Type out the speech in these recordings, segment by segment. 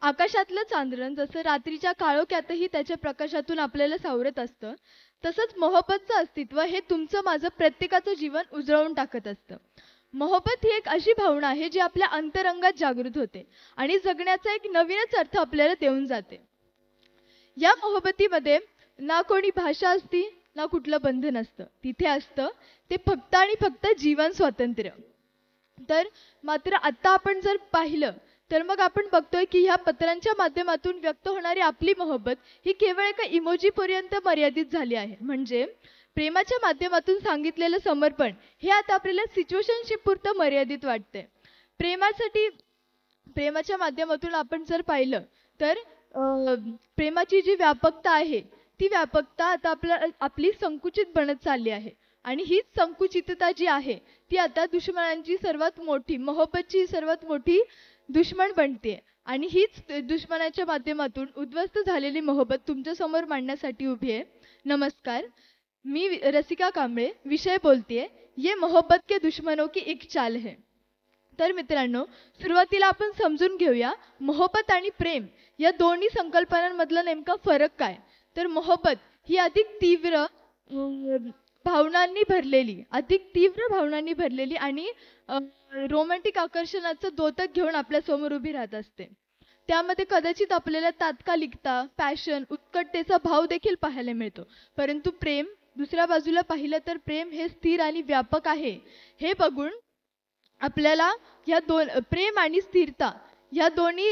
आकाशातलं चांदण जसं रात्रीच्या काळोख्यातही त्याच्या प्रकाशातून आपल्याला सावरत असतं, तसंच मोहब्बतचं अस्तित्व हे तुमचं माझं प्रत्येकाचं जीवन उजळवून टाकत असतं. मोहब्बत ही एक अशी भावना आहे जी आपल्या अंतरंगात जागृत होते आणि जगण्याचा एक नवीनच अर्थ आपल्याला देऊन जाते. या मोहब्बतीमध्ये ना कोणी भाषा असती, ना कुठलं बंधन असतं. तिथे असतं ते फक्त आणि फक्त जीवन स्वातंत्र्य. तर मात्र आता आपण जर पाहिलं तर मग आपण बघतोय की ह्या पत्रांच्या माध्यमातून व्यक्त होणारी आपली मोहब्बत ही केवळ एका इमोजी पर्यंत मर्यादित झाली आहे. म्हणजे प्रेमाच्या माध्यमातून सांगितलेलं समर्पण हे आता आपल्याला सिच्युएशनशिप पुरतं मर्यादित वाटतंय. प्रेमासाठी प्रेमाच्या माध्यमातून आपण जर पाहिलं तर प्रेमाची जी व्यापकता आहे ती व्यापकता आता आपली संकुचित बनत चालली आहे आणि हीच संकुचितता जी आहे ती आता दुश्मनांची सर्वात मोठी मोहब्बतची सर्वात मोठी दुश्मन बनते आणि हीच दुश्मनाच्या माध्यमातून उद्ध्वस्त झालेली मोहब्बत तुमच्या समोर मांडण्यासाठी उभी आहे. नमस्कार, मी रसिका कांबळे विषय बोलतेय ये मोहब्बत के दुश्मनों की एक चाल है. तर मित्रांनो, सुरुवातीला आपण समजून घेऊया मोहब्बत आणि प्रेम या दोन्ही संकल्पनांमधला नेमका फरक काय. तर मोहब्बत ही अधिक तीव्र भावनांनी भरलेली आणि रोमॅन्टिक आकर्षणाचं द्योतक घेऊन आपल्या समोर उभी राहत असते. त्यामध्ये कदाचित आपल्याला तात्कालिकता, पॅशन, उत्कटतेचा भाव देखील पाहायला मिळतो. परंतु प्रेम दुसऱ्या बाजूला पाहिलं तर प्रेम हे स्थिर आणि व्यापक आहे. हे बघून आपल्याला या प्रेम आणि स्थिरता या दोन्ही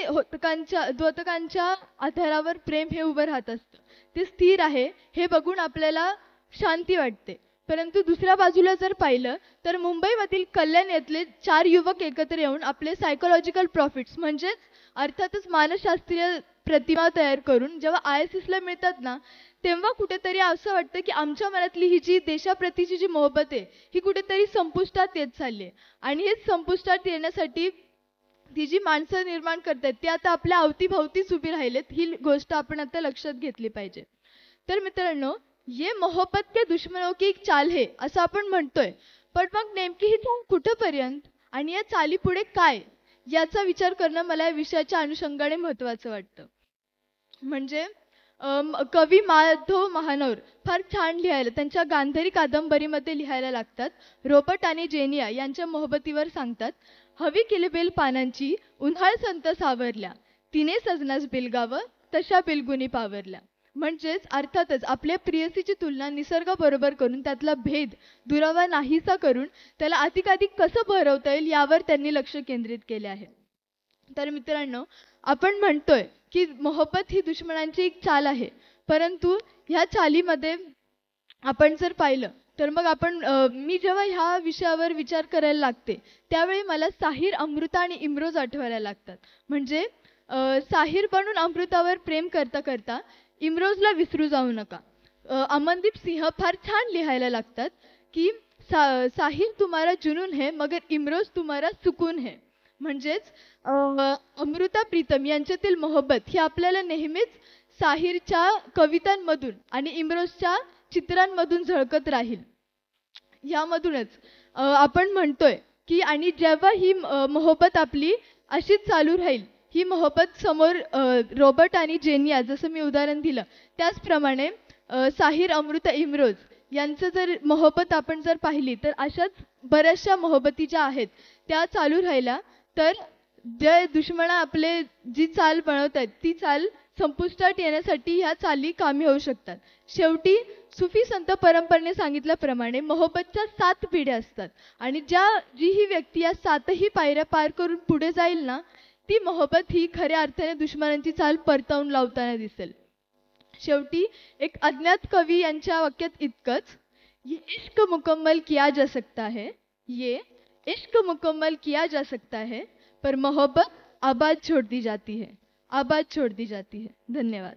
द्योतकांच्या आधारावर प्रेम हे उभं राहत असतं. ते स्थिर आहे हे बघून आपल्याला शांती वाटते. परंतु दुसऱ्या बाजूला जर पाहिलं तर मुंबईमधील कल्याण येथले 4 युवक एकत्र येऊन आपले सायकोलॉजिकल प्रॉफिट्स म्हणजेच अर्थातच मानसशास्त्रीय प्रतिमा तयार करून जेव्हा ISS ला मिळतात ना, तेव्हा कुठेतरी असं वाटतं की आमच्या मनातली ही जी देशाप्रतीची जी मोहब्बत आहे ही कुठेतरी संपुष्टात येत चालली आहे आणि हेच संपुष्टात येण्यासाठी ती जी माणसं निर्माण करतात ती आता आपल्या अवतीभवतीच उभी राहिलेत. ही गोष्ट आपण आता लक्षात घेतली पाहिजे. तर मित्रांनो, ये मोहब्बत के दुश्मनों की एक चाल है असं आपण म्हणतोय, पण मग नेमकी ही चाल कुठपर्यंत आणि या चालीपुढे काय याचा विचार करणं मला या विषयाच्या अनुषंगाने महत्त्वाचं वाटतं. म्हणजे कवी माधव महानोर फार छान लिहायला त्यांच्या गांधारी कादंबरीमध्ये लिहायला लागतात. रॉबर्ट आणि जेनिया यांच्या मोहब्बतीवर सांगतात, हवी किलबिल पानांची उन्हाळ संत सावरल्या, तिने सजनास बिलगावं तशा बिलगुनी पावरल्या. म्हणजेच अर्थातच आपल्या प्रियसीची तुलना निसर्गाबरोबर करून त्यातला भेद दुरावा नाहीसा करून त्याला अधिकाधिक कसं भरवता येईल यावर त्यांनी लक्ष केंद्रित केले आहे. तर मित्रांनो, आपण म्हणतोय की मोहब्बत ही दुश्मनांची एक चाल आहे, परंतु ह्या चालीमध्ये आपण जर पाहिलं तर मग मी जेव्हा ह्या विषयावर विचार करायला लागते त्यावेळी मला साहिर, अमृता आणि इम्रोज आठवायला लागतात. म्हणजे साहिर बनून अमृतावर प्रेम करता करता इम्रोजला विसरू जाऊ नका. अमनदीप सिंह फार छान लिहायला लागतात की साहिर तुम्हारा जुनून है मगर इम्रोज तुम्हारा सुकून है. म्हणजेच अमृता प्रीतम यांच्यातील मोहब्बत ही आपल्याला नेहमीच साहिरच्या कवितांमधून आणि इम्रोजच्या चित्रांमधून झळकत राहील. यामधूनच आपण म्हणतोय की आणि जेव्हा ही मोहब्बत आपली अशीच चालू राहील, ही मोहब्बत समोर रॉबर्ट आणि जेनिया जसं मी उदाहरण दिलं त्याचप्रमाणे साहिर, अमृता, इम्रोज यांचं जर मोहब्बत आपण जर पाहिली तर अशाच बऱ्याचशा मोहब्बती ज्या आहेत त्या चालू राहिल्या तर जे दुश्मना आपले जी चाल बनवतात ती चाल संपुष्टात येण्यासाठी ह्या चाली कामी होऊ शकतात. शेवटी सुफी संत परंपरेने सांगितल्याप्रमाणे मोहब्बतच्या 7 पिढ्या असतात आणि जी ही व्यक्ती या 7ही पायऱ्या पार करून पुढे जाईल ना, ती मोहब्बत ही खऱ्या अर्थाने दुश्मनांची चाल परतवून लावताना दिसेल. शेवटी एक अज्ञात कवी यांच्या वाक्यात इतकंच, ये इश्क मुकम्मल किया जा सकता है, ये इश्क मुकम्मल किया जा सकता है, पर मोहब्बत आबाद छोड़ दी जाती है, आबाद छोड़ दी जाती है. धन्यवाद.